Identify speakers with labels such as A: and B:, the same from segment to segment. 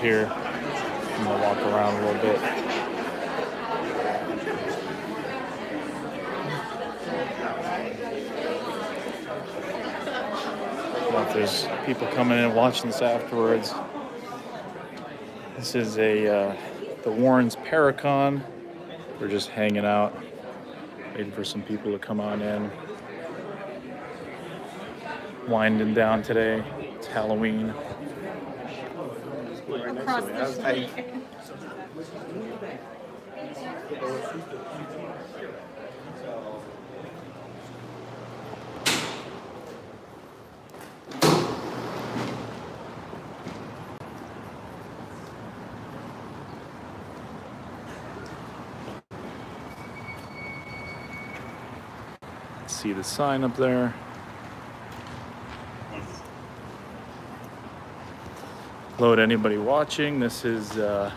A: here. I'm gonna walk around a little bit. If there's people coming in and watching this afterwards. This is the Warrens Paracon. We're just hanging out, waiting for some people to come on in. Winding down today. It's Halloween.
B: Across the street.
A: See the sign up there. Hello to anybody watching. This is the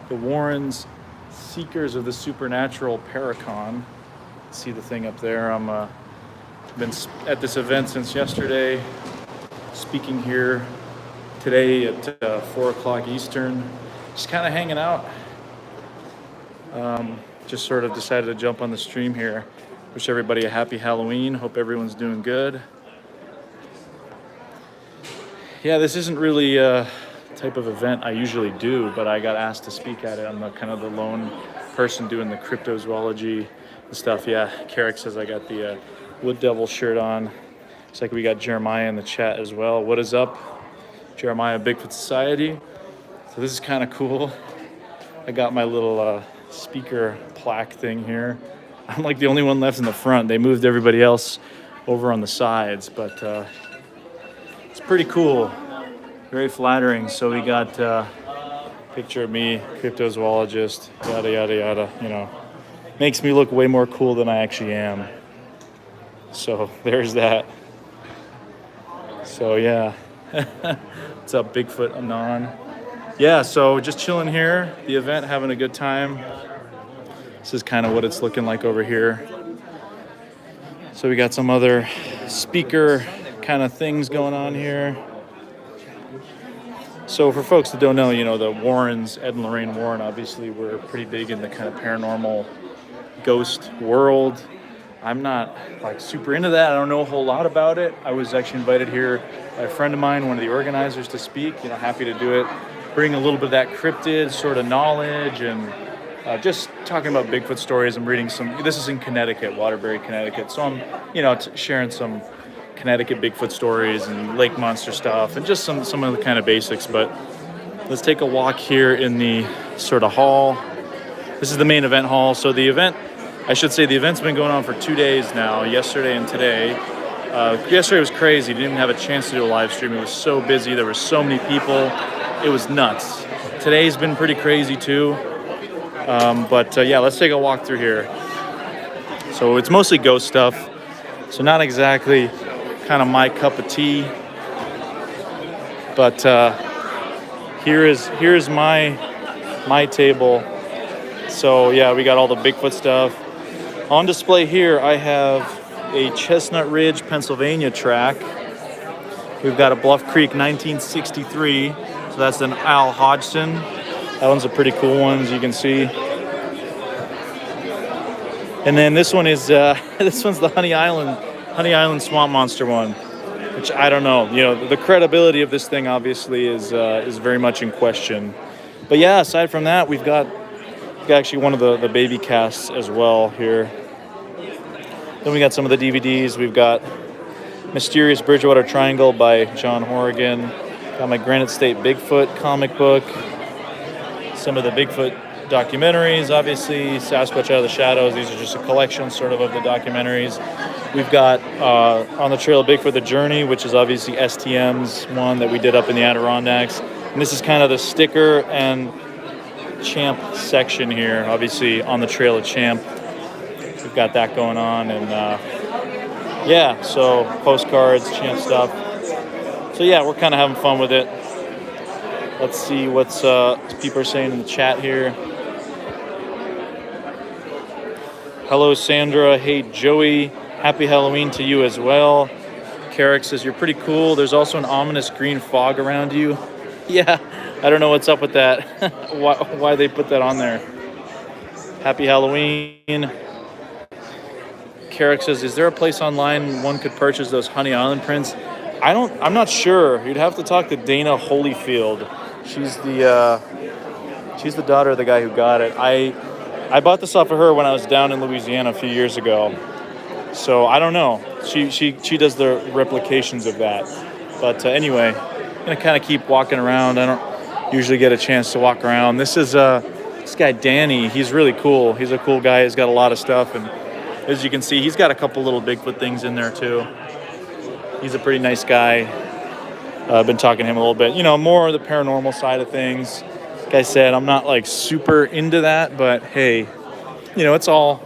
A: Warrens Seekers of the Supernatural Paracon. See the thing up there. I'm been at this event since yesterday, speaking here today at 4 o'clock Eastern. Just kind of hanging out. Just sort of decided to jump on the stream here. Wish everybody a happy Halloween. Hope everyone's doing good. Yeah, this isn't really a type of event I usually do, but I got asked to speak at it. I'm kind of the lone person doing the cryptozoology and stuff. Yeah, Carrick says I got the Wood Devil shirt on. Looks like we got Jeremiah in the chat as well. What is up, Jeremiah, Bigfoot Society? So this is kind of cool. I got my little speaker plaque thing here. I'm like the only one left in the front. They moved everybody else over on the sides, but it's pretty cool. Very flattering. So we got a picture of me, cryptozoologist, yada, yada, yada, you know. Makes me look way more cool than I actually am. So there's that. So yeah. What's up, Bigfoot Anon? Yeah, so just chilling here. The event, having a good time. This is kind of what it's looking like over here. So we got some other speaker kind of things going on here. So for folks that don't know, you know, the Warrens, Ed and Lorraine Warren, obviously we're pretty big in the kind of paranormal ghost world. I'm not like super into that. I don't know a whole lot about it. I was actually invited here by a friend of mine, one of the organizers, to speak. You know, happy to do it. Bring a little bit of that cryptid sort of knowledge and just talking about Bigfoot stories. I'm reading some, this is in Connecticut, Waterbury, Connecticut. So I'm, you know, sharing some Connecticut Bigfoot stories and lake monster stuff and just some of the kind of basics. But let's take a walk here in the sort of hall. This is the main event hall. So the event, I should say the event's been going on for 2 days now, yesterday and today. Yesterday was crazy. Didn't even have a chance to do a live stream. It was so busy. There were so many people. It was nuts. Today's been pretty crazy too. But yeah, let's take a walk through here. So it's mostly ghost stuff. So not exactly kind of my cup of tea. But here's my table. So yeah, we got all the Bigfoot stuff. On display here, I have a Chestnut Ridge, Pennsylvania track. We've got a Bluff Creek 1963. So that's an Al Hodgson. That one's a pretty cool one, as you can see. And then this one is this one's the Honey Island Swamp Monster one, which I don't know. You know, the credibility of this thing obviously is very much in question. But yeah, aside from that, we've got actually one of the baby casts as well here. Then we got some of the DVDs. We've got Mysterious Bridgewater Triangle by John Horrigan. Got my Granite State Bigfoot comic book. Some of the Bigfoot documentaries, obviously, Sasquatch Out of the Shadows. These are just a collection sort of the documentaries. We've got On the Trail of Bigfoot, The Journey, which is obviously STM's one that we did up in the Adirondacks. And this is kind of the sticker and Champ section here, obviously On the Trail of Champ. We've got that going on. And yeah, so postcards, Champ stuff. So yeah, we're kind of having fun with it. Let's see what's people are saying in the chat here. Hello, Sandra. Hey, Joey. Happy Halloween to you as well. Carrick says you're pretty cool. There's also an ominous green fog around you. Yeah, I don't know what's up with that. Why they put that on there. Happy Halloween. Carrick says, "Is there a place online one could purchase those Honey Island prints?" I'm not sure. You'd have to talk to Dana Holyfield. She's the daughter of the guy who got it. I bought this off of her when I was down in Louisiana a few years ago. So I don't know. She does the replications of that. But anyway, I'm gonna kind of keep walking around. I don't usually get a chance to walk around. This is this guy Danny. He's really cool. He's a cool guy. He's got a lot of stuff, and as you can see, he's got a couple little Bigfoot things in there too. He's a pretty nice guy. I've been talking to him a little bit. You know, more the paranormal side of things. Like I said, I'm not like super into that, but hey, you know, it's all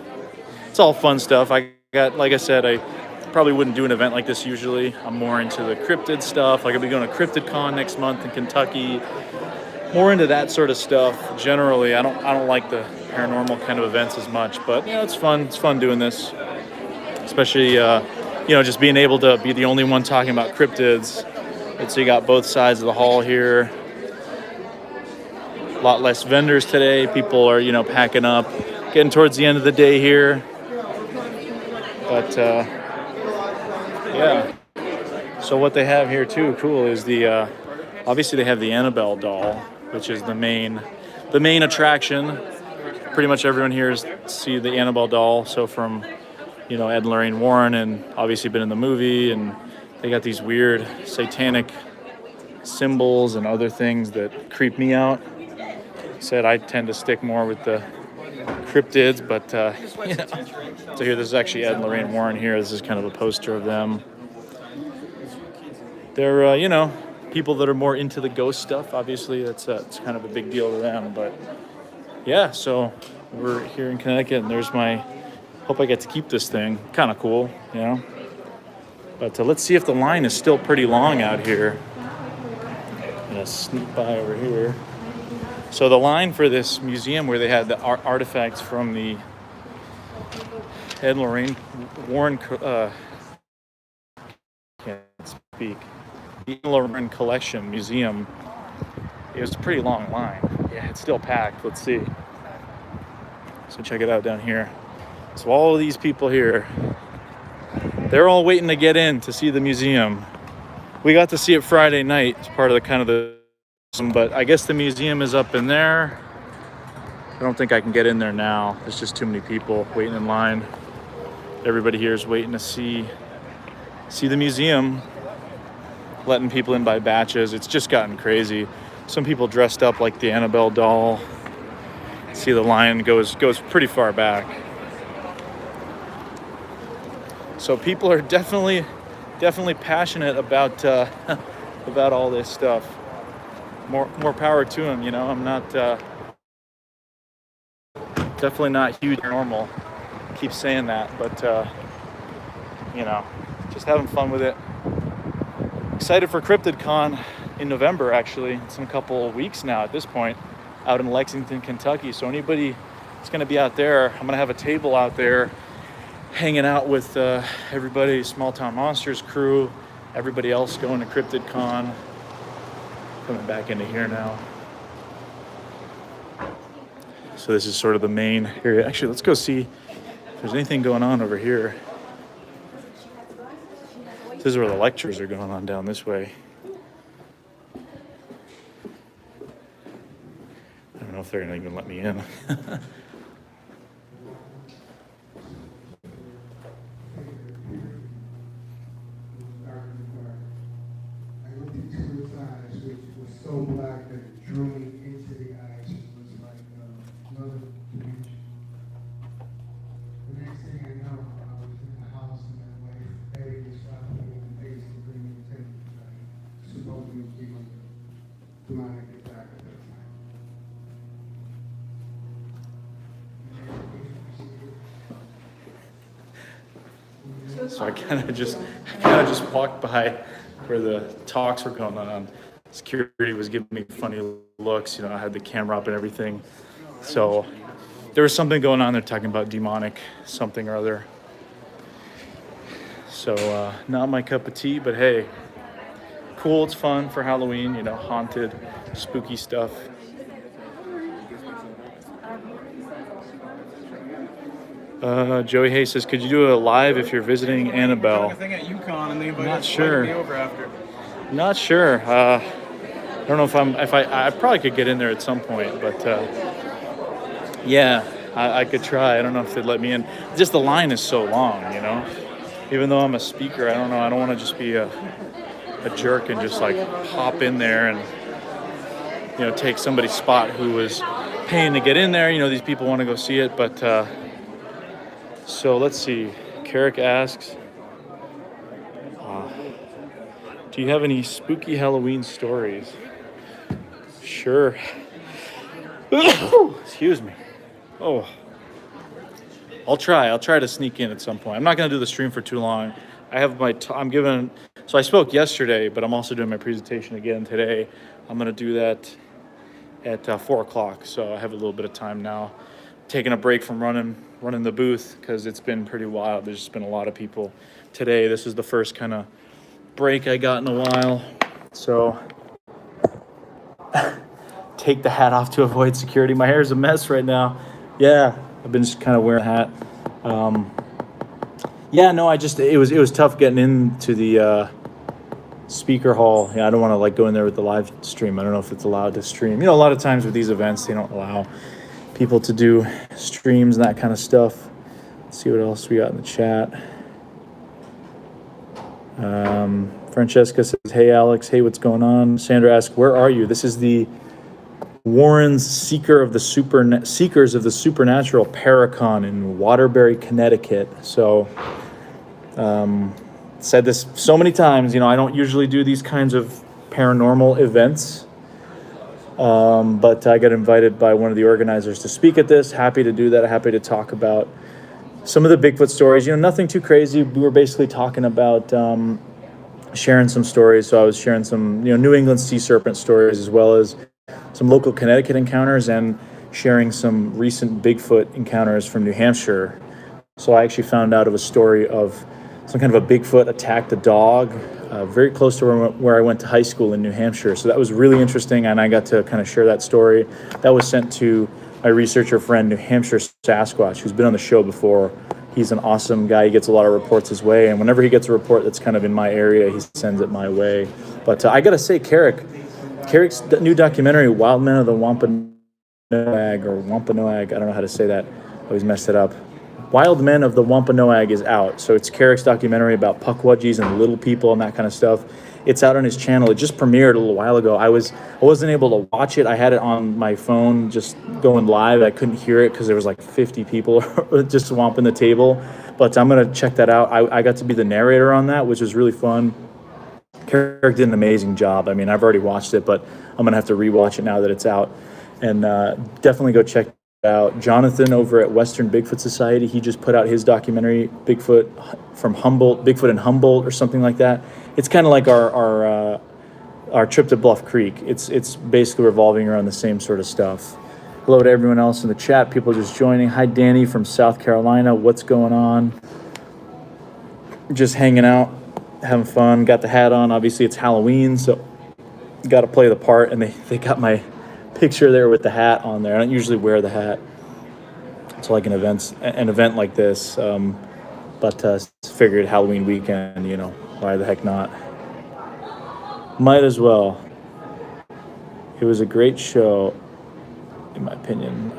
A: fun stuff. Like I said, I probably wouldn't do an event like this usually. I'm more into the cryptid stuff. Like I'll be going to Cryptid Con next month in Kentucky. More into that sort of stuff. Generally, I don't like the paranormal kind of events as much, but you know, it's fun. It's fun doing this, especially you know, just being able to be the only one talking about cryptids. And so you got both sides of the hall here. A lot less vendors today. People are, you know, packing up, getting towards the end of the day here. But yeah. So what they have here too, cool, is the obviously they have the Annabelle doll, which is the main attraction. Pretty much everyone here is see the Annabelle doll. So from, you know, Ed and Lorraine Warren, and obviously been in the movie, and they got these weird satanic symbols and other things that creep me out. Said I tend to stick more with the cryptids, but you know. So here, this is actually Ed and Lorraine Warren here. This is kind of a poster of them. They're you know, people that are more into the ghost stuff. Obviously, it's kind of a big deal to them. But yeah, so we're here in Connecticut, and there's my. Hope I get to keep this thing. Kind of cool, you know. But let's see if the line is still pretty long out here. I'm gonna sneak by over here. So the line for this museum where they had the artifacts from the Ed and Lorraine Warren, can't speak, the Ed and Lorraine Collection Museum, it was a pretty long line. Yeah, it's still packed. Let's see. So check it out down here. So all of these people here, they're all waiting to get in to see the museum. We got to see it Friday night. It's part of the kind of the, but I guess the museum is up in there. I don't think I can get in there now. There's just too many people waiting in line. Everybody here is waiting to see the museum, letting people in by batches. It's just gotten crazy. Some people dressed up like the Annabelle doll. See, the line goes pretty far back. So people are definitely passionate about about all this stuff. More power to them, you know. I'm not definitely not huge paranormal. Keep saying that, but you know, just having fun with it. Excited for Cryptid Con in November. Actually, it's in a couple of weeks now at this point, out in Lexington, Kentucky. So anybody that's going to be out there, I'm going to have a table out there, hanging out with everybody, Small Town Monsters crew, everybody else going to Cryptid Con. Coming back into here now. So this is sort of the main area. Actually, let's go see if there's anything going on over here. This is where the lectures are going on, down this way. I don't know if they're gonna even let me in.
B: So black that it drew me into the eyes. It was like another dimension. The next thing I know, I was in the house and my wife, Betty, was slapping me in the face and bringing me to supposedly be my demonic attack at that time.
A: So I kind of just walked by where the talks were going on. Security was giving me funny looks. You know, I had the camera up and everything. So there was something going on there talking about demonic something or other. So not my cup of tea, but hey, cool. It's fun for Halloween, haunted, spooky stuff. Joey Hayes says, could you do a live if you're visiting Annabelle?
C: I think at UConn and they invited
A: Not sure.
C: me over after.
A: Not sure. I don't know if I probably could get in there at some point, but yeah, I could try. I don't know if they'd let me in. Just the line is so long, Even though I'm a speaker, I don't know. I don't want to just be a jerk and just like hop in there and take somebody's spot who was paying to get in there. These people want to go see it, but so let's see. Carrick asks, do you have any spooky Halloween stories? Sure. Excuse me. Oh, I'll try to sneak in at some point. I'm not going to do the stream for too long. I have so I spoke yesterday, but I'm also doing my presentation again today. I'm going to do that at 4 o'clock. So I have a little bit of time now. Taking a break from running the booth because it's been pretty wild. There's just been a lot of people today. This is the first kind of break I got in a while. So take the hat off to avoid security. My hair is a mess right now. Yeah, I've been just kind of wearing a hat. It was tough getting into the speaker hall. Yeah, I don't want to go in there with the live stream. I don't know if it's allowed to stream. A lot of times with these events, they don't allow people to do streams and that kind of stuff. Let's see what else we got in the chat. Francesca says, hey, Alex. Hey, what's going on? Sandra asks, where are you? This is the Warrens Seekers of the Supernatural Paracon in Waterbury, Connecticut. So, said this so many times, I don't usually do these kinds of paranormal events. But I got invited by one of the organizers to speak at this. Happy to do that. Happy to talk about some of the Bigfoot stories. Nothing too crazy. We were basically talking about sharing some stories. So I was sharing some, New England sea serpent stories, as well as some local Connecticut encounters, and sharing some recent Bigfoot encounters from New Hampshire. So I actually found out of a story of some kind of a Bigfoot attacked a dog very close to where I went to high school in New Hampshire. So that was really interesting, and I got to kind of share that story. That was sent to my researcher friend, New Hampshire Sasquatch, who's been on the show before. He's an awesome guy. He gets a lot of reports his way, and whenever he gets a report that's kind of in my area, he sends it my way. But I got to say, Carrick's new documentary, Wild Men of the Wampanoag, I don't know how to say that. I always messed it up. Wild Men of the Wampanoag is out. So it's Carrick's documentary about puckwudgies and little people and that kind of stuff. It's out on his channel. It just premiered a little while ago. I wasn't able to watch it. I had it on my phone just going live. I couldn't hear it because there was 50 people just swamping the table. But I'm going to check that out. I got to be the narrator on that, which was really fun. Carrick did an amazing job. I mean, I've already watched it, but I'm going to have to rewatch it now that it's out. And definitely go check it out. Jonathan over at Western Bigfoot Society, he just put out his documentary, Bigfoot in Humboldt or something like that. It's kind of like our trip to Bluff Creek. It's basically revolving around the same sort of stuff. Hello to everyone else in the chat, people just joining. Hi, Danny from South Carolina. What's going on? Just hanging out, having fun. Got the hat on. Obviously, it's Halloween, so got to play the part. And they got my picture there with the hat on there. I don't usually wear the hat. It's like an event like this. But figured Halloween weekend, why the heck not? Might as well. It was a great show, in my opinion.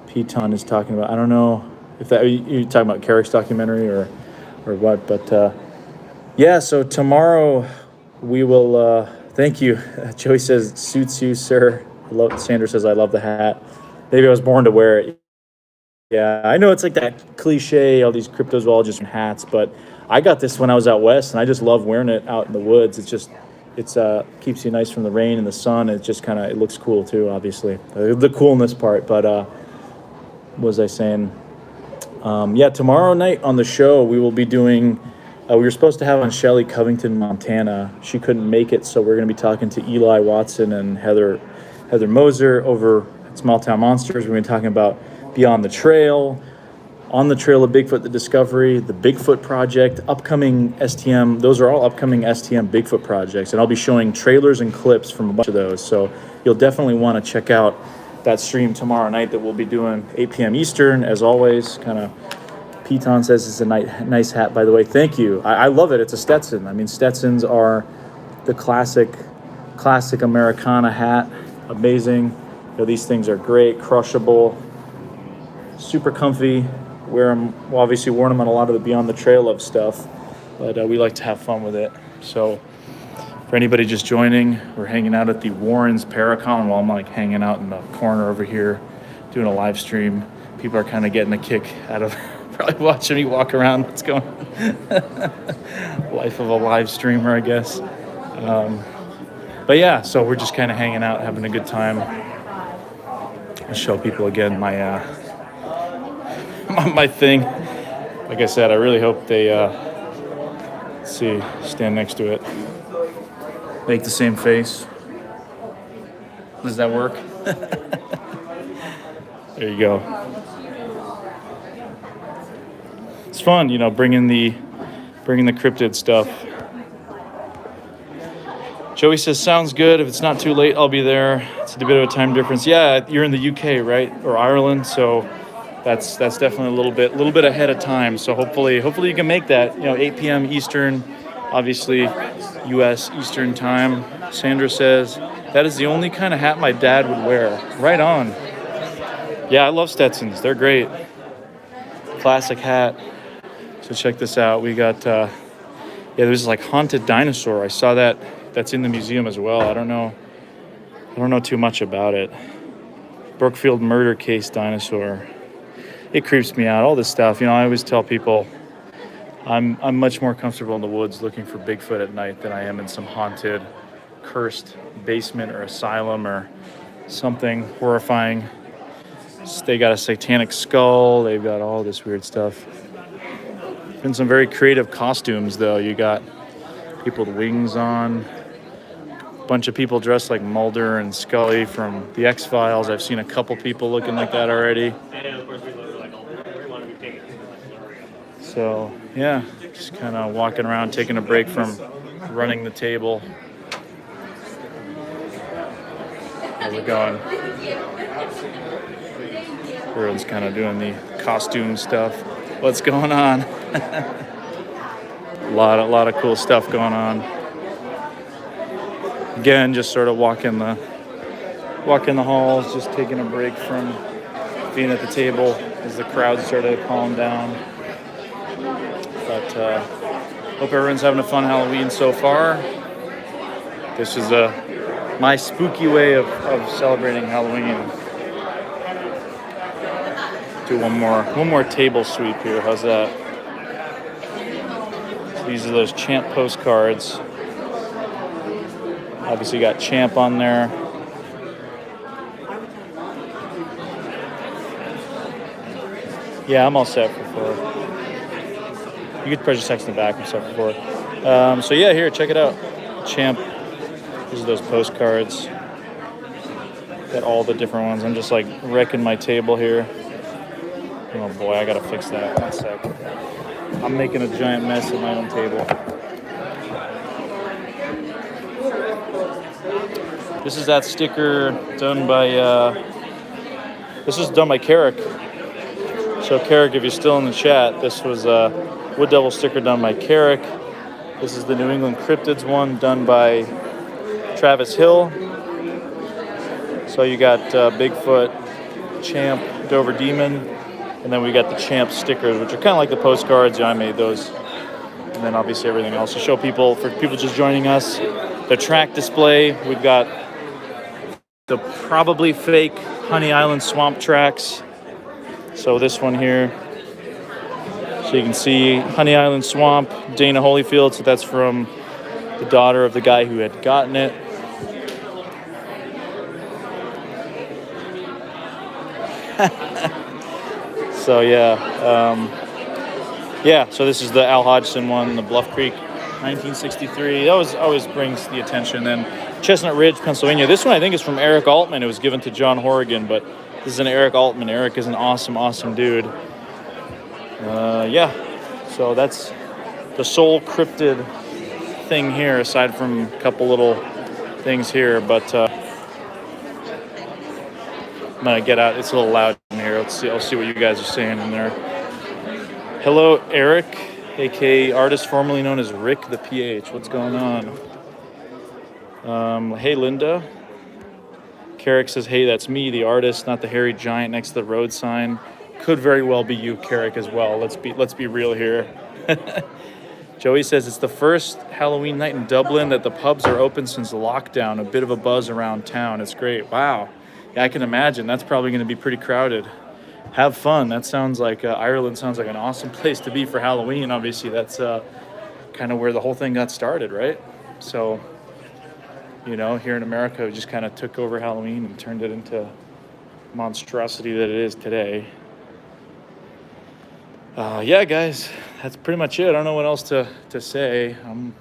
A: Piton is talking about, I don't know if you're talking about Carrick's documentary or what, but yeah, so tomorrow we will, thank you. Joey says, suits you, sir. Sandra says, I love the hat. Maybe I was born to wear it. Yeah, I know it's like that cliche, all these cryptozoologists and hats, but I got this when I was out west, and I just love wearing it out in the woods. It's keeps you nice from the rain and the sun. It just it looks cool too, obviously. The coolness part, but what was I saying? Yeah, tomorrow night on the show, we will be doing, we were supposed to have on Shelley Covington, Montana. She couldn't make it, so we're going to be talking to Eli Watson and Heather Moser over at Small Town Monsters. We're going to be talking about Beyond the Trail. On the Trail of Bigfoot, the Discovery, the Bigfoot Project, upcoming STM. Those are all upcoming STM Bigfoot projects, and I'll be showing trailers and clips from a bunch of those. So you'll definitely want to check out that stream tomorrow night that we'll be doing 8 p.m. Eastern, as always. Kind of, Piton says it's a nice hat, by the way. Thank you. I love it. It's a Stetson. I mean, Stetsons are the classic Americana hat. Amazing. You know, these things are great, crushable, super comfy. Wear them, well, obviously worn them on a lot of the Beyond the Trail of stuff, but we like to have fun with it. So for anybody just joining, we're hanging out at the Warrens Paracon while I'm like hanging out in the corner over here doing a live stream. People are kind of getting a kick out of probably watching me walk around. What's going on? Life of a live streamer, I guess. But yeah, so we're just kind of hanging out, having a good time. I'll show people again my thing. Like I said, I really hope they stand next to it. Make the same face. Does that work? There you go. It's fun, you know, bringing the cryptid stuff. Joey says, sounds good. If it's not too late, I'll be there. It's a bit of a time difference. Yeah, you're in the UK, right? Or Ireland, so that's definitely a little bit ahead of time. So hopefully you can make that. You know, 8 p.m. Eastern, obviously U.S. Eastern time. Sandra says that is the only kind of hat my dad would wear. Right on. Yeah, I love Stetsons. They're great. Classic hat. So check this out. We got there's like haunted dinosaur. I saw that. That's in the museum as well. I don't know too much about it. Brookfield murder case dinosaur. It creeps me out, all this stuff. You know, I always tell people I'm much more comfortable in the woods looking for Bigfoot at night than I am in some haunted, cursed basement or asylum or something horrifying. They got a satanic skull. They've got all this weird stuff. Been some very creative costumes, though. You got people with wings on. A bunch of people dressed like Mulder and Scully from the X-Files. I've seen a couple people looking like that already. So, yeah, just kind of walking around, taking a break from running the table. How's it going? Everyone's kind of doing the costume stuff. What's going on? A lot of cool stuff going on. Again, just sort of walking the halls, just taking a break from being at the table as the crowd started to calm down. But hope everyone's having a fun Halloween so far. This is my spooky way of celebrating Halloween. Do one more table sweep here. How's that? These are those Champ postcards. Obviously got Champ on there. Yeah, I'm all set for 4. You could press text in the back. I'm set for 4. So yeah, here, check it out. Champ. These are those postcards. Got all the different ones. I'm just like wrecking my table here. Oh boy, I gotta fix that. 1 sec. I'm making a giant mess at my own table. This is that sticker done by, this is done by Carrick. So Carrick, if you're still in the chat, this was a Wood Devil sticker done by Carrick. This is the New England Cryptids one done by Travis Hill. So you got Bigfoot, Champ, Dover Demon, and then we got the Champ stickers, which are kind of like the postcards. Yeah, I made those. And then obviously everything else to show people, for people just joining us, the track display. We've got the probably fake Honey Island swamp tracks. So this one here. So you can see Honey Island Swamp, Dana Holyfield. So that's from the daughter of the guy who had gotten it. So so this is the Al Hodgson one, the Bluff Creek, 1963. That always brings the attention. Then Chestnut Ridge, Pennsylvania. This one I think is from Eric Altman. It was given to John Horrigan, but this is an Eric Altman. Eric is an awesome dude. Yeah, so that's the sole cryptid thing here, aside from a couple little things here. But I'm gonna get out. It's a little loud in here. Let's see. I'll see what you guys are saying in there. Hello, Eric, aka artist formerly known as Rick the PH. What's going on? Hey, Linda. Carrick says, "Hey, that's me, the artist, not the hairy giant next to the road sign." Could very well be you, Carrick, as well. Let's be real here. Joey says it's the first Halloween night in Dublin that the pubs are open since lockdown. A bit of a buzz around town. It's great. Wow. Yeah, I can imagine. That's probably going to be pretty crowded. Have fun. That sounds like Ireland sounds like an awesome place to be for Halloween. Obviously, that's kind of where the whole thing got started, right? So, here in America, we just kind of took over Halloween and turned it into monstrosity that it is today. Yeah, guys, that's pretty much it. I don't know what else to say. I'm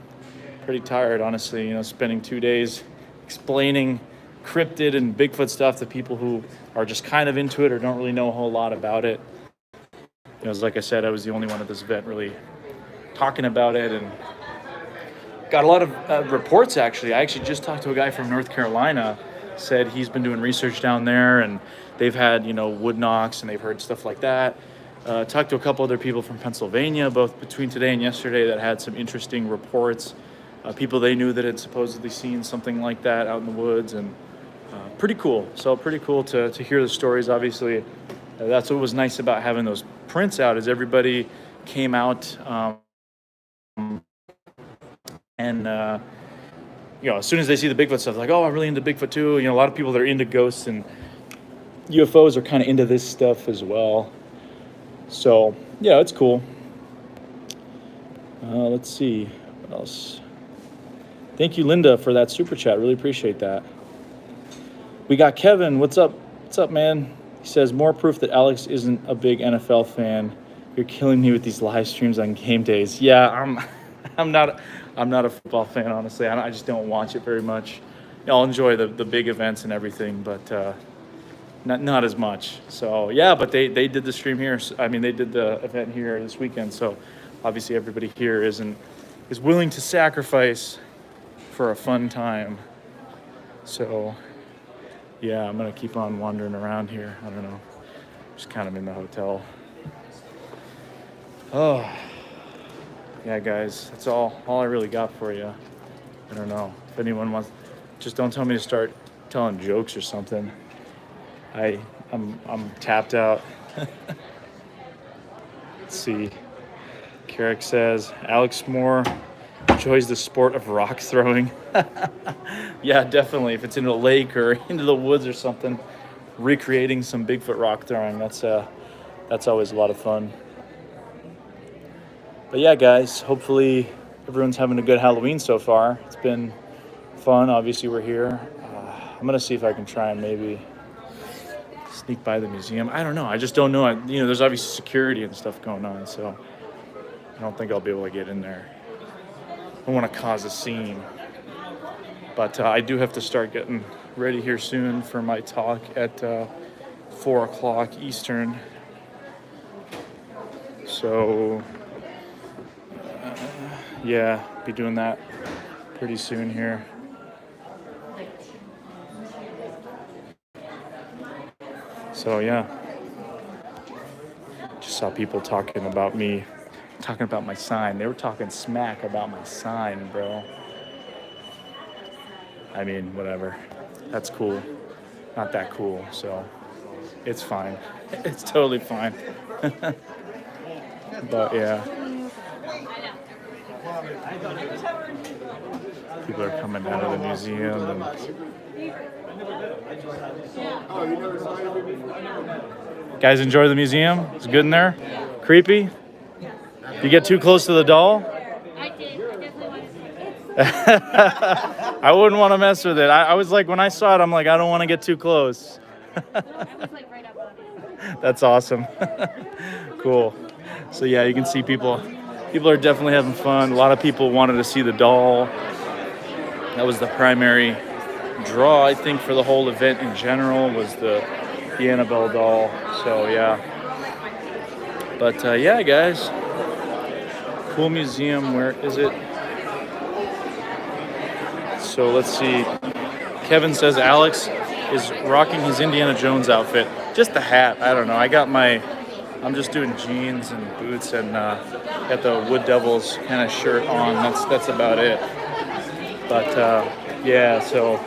A: pretty tired, honestly, spending 2 days explaining cryptid and Bigfoot stuff to people who are just kind of into it or don't really know a whole lot about it. Like I said, I was the only one at this event really talking about it, and got a lot of reports, actually. I actually just talked to a guy from North Carolina, said he's been doing research down there, and they've had, wood knocks, and they've heard stuff like that. Talked to a couple other people from Pennsylvania, both between today and yesterday, that had some interesting reports. People they knew that had supposedly seen something like that out in the woods, and pretty cool. So pretty cool to hear the stories. Obviously, that's what was nice about having those prints out, is everybody came out and as soon as they see the Bigfoot stuff, like, oh, I'm really into Bigfoot too. A lot of people that are into ghosts and UFOs are kind of into this stuff as well. So yeah, it's cool. Let's see what else. Thank you, Linda, for that super chat. Really appreciate that. We got Kevin. What's up? What's up, man? He says, more proof that Alex isn't a big NFL fan. You're killing me with these live streams on game days. Yeah, I'm not a football fan, honestly. I just don't watch it very much. I'll enjoy the big events and everything, but not as much. So yeah, but they did the stream here. I mean, they did the event here this weekend. So obviously everybody here is willing to sacrifice for a fun time. So yeah, I'm gonna keep on wandering around here. I don't know, just kind of in the hotel. Oh yeah, guys, that's all I really got for you. I don't know if anyone wants. Just don't tell me to start telling jokes or something. I'm tapped out. Let's see. Carrick says Alex Moore enjoys the sport of rock throwing. Yeah, definitely. If it's in a lake or into the woods or something, recreating some Bigfoot rock throwing, that's always a lot of fun. But yeah, guys, hopefully everyone's having a good Halloween so far. It's been fun. Obviously, we're here. I'm gonna see if I can try and maybe sneak by the museum. I don't know. I just don't know. There's obviously security and stuff going on, so I don't think I'll be able to get in there. I don't want to cause a scene. But I do have to start getting ready here soon for my talk at 4 o'clock Eastern. So yeah, be doing that pretty soon here. So yeah, just saw people talking about my sign. They were talking smack about my sign, bro. I mean, whatever. That's cool. Not that cool, so it's fine. It's totally fine. But yeah. People are coming out of the museum. And guys, enjoy the museum? It's good in there? Creepy? You get too close to the doll?
C: I did. I definitely
A: I wouldn't want to mess with it. I was like, when I saw it, I'm like, I don't want to get too close.
C: I was like right up on it.
A: That's awesome. Cool. So yeah, you can see people are definitely having fun. A lot of people wanted to see the doll. That was the primary draw, I think, for the whole event in general, was the Annabelle doll. So yeah. But yeah, guys, cool museum. Where is it? So let's see. Kevin says Alex is rocking his Indiana Jones outfit. Just the hat. I don't know. I'm just doing jeans and boots and got the Wood Devils kind of shirt on. That's about it. But yeah, so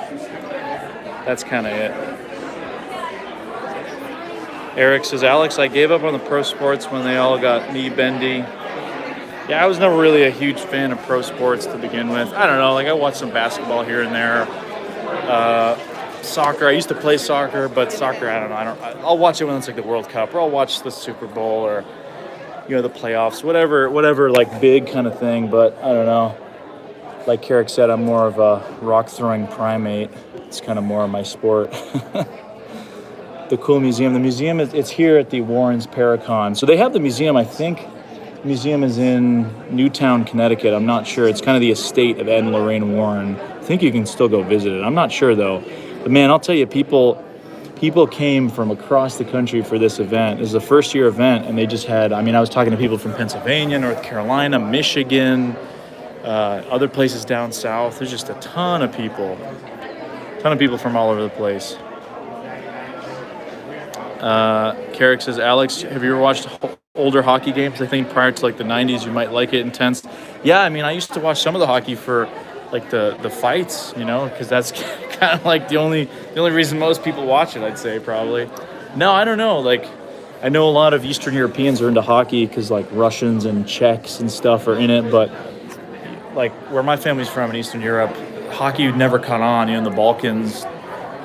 A: that's kind of it. Eric says, Alex, I gave up on the pro sports when they all got knee bendy. Yeah, I was never really a huge fan of pro sports to begin with. I don't know, like I watched some basketball here and there. Soccer, I used to play soccer, but soccer, I don't know. I'll watch it when it's like the World Cup, or I'll watch the Super Bowl, or the playoffs, whatever, like big kind of thing. But I don't know. Like Carrick said, I'm more of a rock throwing primate. It's kind of more of my sport. The cool museum. The museum it's here at the Warrens Paracon. So they have the museum. I think the museum is in Newtown, Connecticut. I'm not sure. It's kind of the estate of Ed and Lorraine Warren. I think you can still go visit it. I'm not sure though. But man, I'll tell you, people came from across the country for this event. This is a first-year event, and they just had. I was talking to people from Pennsylvania, North Carolina, Michigan, other places down south. There's just a ton of people from all over the place. Carrick says, Alex, have you ever watched older hockey games? I think prior to like the 90s, you might like it intense. Yeah, I used to watch some of the hockey for like the fights, because that's kind of like the only reason most people watch it, I'd say probably. No, I don't know. Like, I know a lot of Eastern Europeans are into hockey because like Russians and Czechs and stuff are in it, but like where my family's from in Eastern Europe, hockey never caught on. In the Balkans,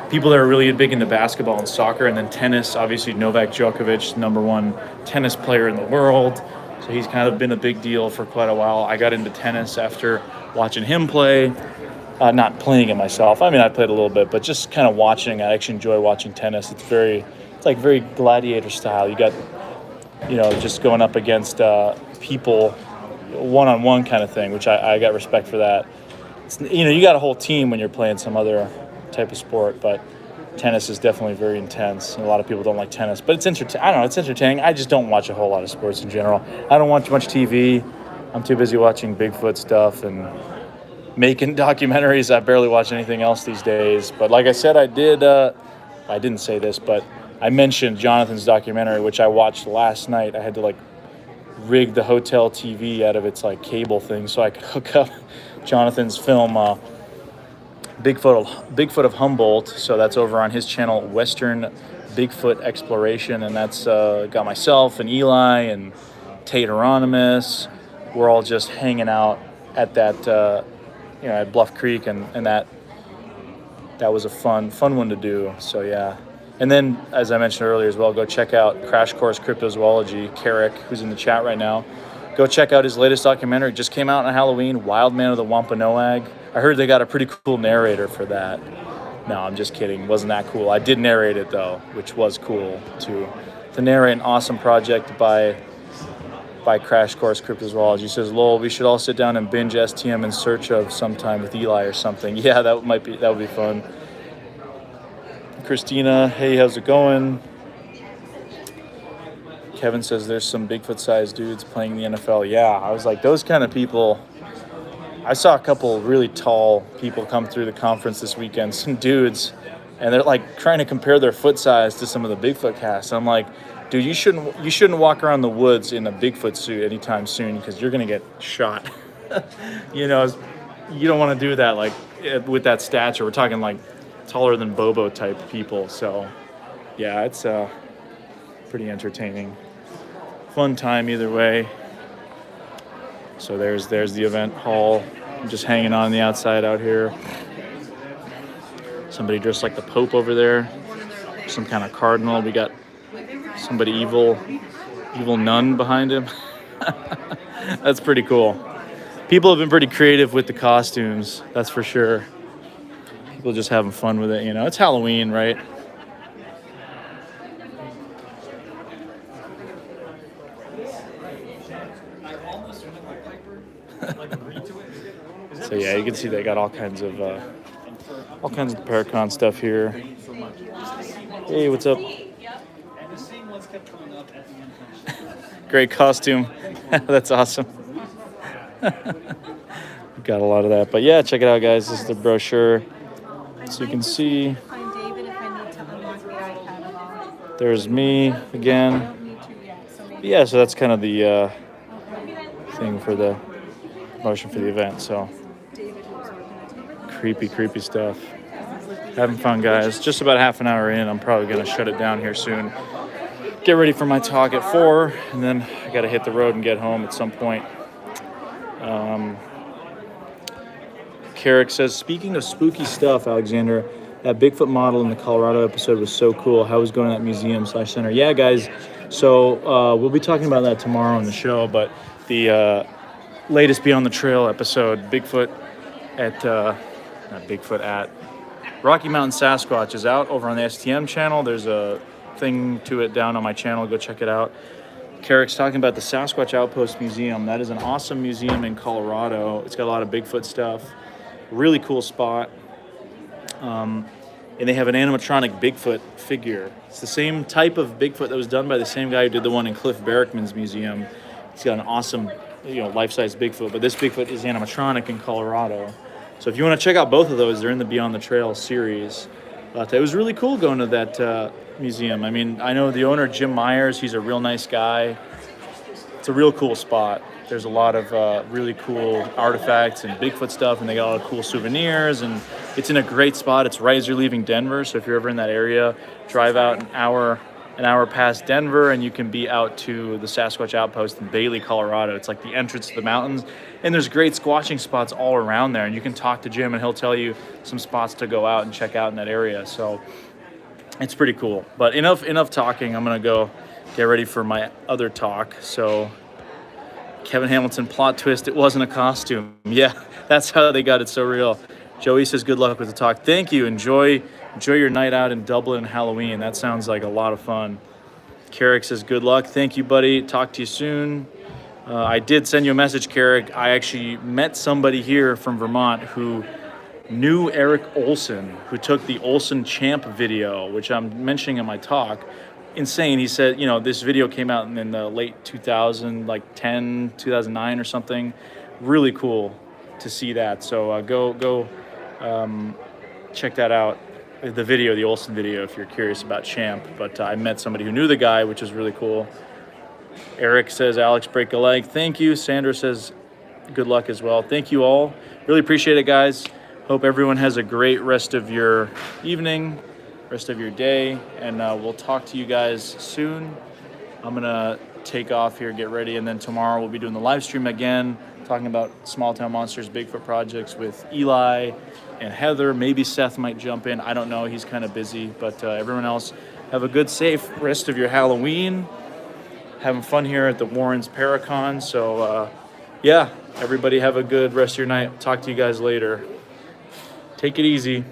A: people that are really big into basketball and soccer, and then tennis. Obviously, Novak Djokovic, #1 tennis player in the world. So he's kind of been a big deal for quite a while. I got into tennis after watching him play. Not playing it myself. I played a little bit, but just kind of watching. I actually enjoy watching tennis. It's like very gladiator style. You got, just going up against people one-on-one kind of thing, which I got respect for that. You got a whole team when you're playing some other type of sport, but tennis is definitely very intense. And a lot of people don't like tennis, but it's I don't know, it's entertaining. I just don't watch a whole lot of sports in general. I don't watch much TV. I'm too busy watching Bigfoot stuff and making documentaries. I barely watch anything else these days. But like I said, I didn't say this, but I mentioned Jonathan's documentary, which I watched last night. I had to like rig the hotel TV out of its like cable thing so I could hook up Jonathan's film, Bigfoot of Humboldt. So that's over on his channel, Western Bigfoot Exploration, and that's got myself and Eli and Tate Hieronymus. We're all just hanging out at that, at Bluff Creek, and that was a fun one to do. So yeah. And then, as I mentioned earlier as well, go check out Crash Course Cryptozoology. Carrick, who's in the chat right now, go check out his latest documentary. Just came out on Halloween, Wild Man of the Wampanoag. I heard they got a pretty cool narrator for that. No, I'm just kidding. Wasn't that cool? I did narrate it, though, which was cool, to narrate an awesome project by Crash Course Cryptozoology. He says, lol, we should all sit down and binge STM in search of sometime with Eli or something. Yeah, that would be fun. Christina, hey, how's it going? Kevin says there's some Bigfoot-sized dudes playing the NFL. Yeah, I was like, those kind of people. I saw a couple really tall people come through the conference this weekend, some dudes, and they're like trying to compare their foot size to some of the Bigfoot casts. I'm like, dude, you shouldn't walk around the woods in a Bigfoot suit anytime soon because you're gonna get shot. You don't want to do that like with that stature. We're talking like taller than Bobo type people. So yeah, it's pretty entertaining. Fun time either way. So there's the event hall. I'm just hanging on the outside out here. Somebody dressed like the Pope over there. Some kind of cardinal. We got somebody evil nun behind him. That's pretty cool. People have been pretty creative with the costumes, that's for sure. People just having fun with it, It's Halloween, right? So yeah, you can see they got all kinds of Paracon stuff here. Hey, what's up? Great costume. That's awesome. Got a lot of that. But yeah, check it out, guys. This is the brochure. So you can see
D: Find David if I need to unlock the iPad at all.
A: there's me
D: I
A: again.
D: don't need to yet, so maybe.
A: Yeah, so that's kind of the
D: Okay.
A: thing for the promotion for the event. So
D: David was working at
A: creepy stuff. Having fun, guys. Just about half an hour in. I'm probably going to shut it down here soon. Get ready for my talk at 4, and then I got to hit the road and get home at some point. Carrick says, speaking of spooky stuff, Alexander, that Bigfoot model in the Colorado episode was so cool. How was going to that museum/center? Yeah, guys. So we'll be talking about that tomorrow on the show. But the latest Beyond the Trail episode, Bigfoot at Rocky Mountain Sasquatch, is out over on the STM channel. There's a thing to it down on my channel. Go check it out. Carrick's talking about the Sasquatch Outpost Museum. That is an awesome museum in Colorado. It's got a lot of Bigfoot stuff. Really cool spot. And they have an animatronic Bigfoot figure. It's the same type of Bigfoot that was done by the same guy who did the one in Cliff Barrickman's museum. He's got an awesome, life-size Bigfoot. But this Bigfoot is animatronic in Colorado. So if you want to check out both of those, they're in the Beyond the Trail series. But it was really cool going to that museum. I mean, I know the owner, Jim Myers. He's a real nice guy. It's a real cool spot. There's a lot of really cool artifacts and Bigfoot stuff, and they got a lot of cool souvenirs, and it's in a great spot. It's right as you're leaving Denver, so if you're ever in that area, drive out an hour past Denver, and you can be out to the Sasquatch Outpost in Bailey, Colorado. It's like the entrance to the mountains, and there's great squatching spots all around there, and you can talk to Jim, and he'll tell you some spots to go out and check out in that area. So it's pretty cool. But enough talking. I'm gonna go get ready for my other talk. So Kevin Hamilton, plot twist, it wasn't a costume. Yeah, that's how they got it so real. Joey says, good luck with the talk. Thank you. Enjoy your night out in Dublin Halloween. That sounds like a lot of fun. Carrick says, good luck. Thank you, buddy. Talk to you soon. I did send you a message, Carrick. I actually met somebody here from Vermont who knew Eric Olson, who took the Olson Champ video, which I'm mentioning in my talk. Insane. He said, this video came out in the late 2000, like 10, 2009 or something. Really cool to see that. So go check that out. The video, the Olson video, if you're curious about Champ. But I met somebody who knew the guy, which is really cool. Eric says, Alex, break a leg. Thank you. Sandra says, good luck as well. Thank you all. Really appreciate it, guys. Hope everyone has a great rest of your evening, rest of your day, and we'll talk to you guys soon. I'm gonna take off here, get ready, and then tomorrow we'll be doing the live stream again, talking about small town monsters, Bigfoot projects with Eli and Heather. Maybe Seth might jump in. I don't know. He's kind of busy, but everyone else, have a good, safe rest of your Halloween. Having fun here at the Warrens Paracon. So yeah, everybody have a good rest of your night. Talk to you guys later. Take it easy.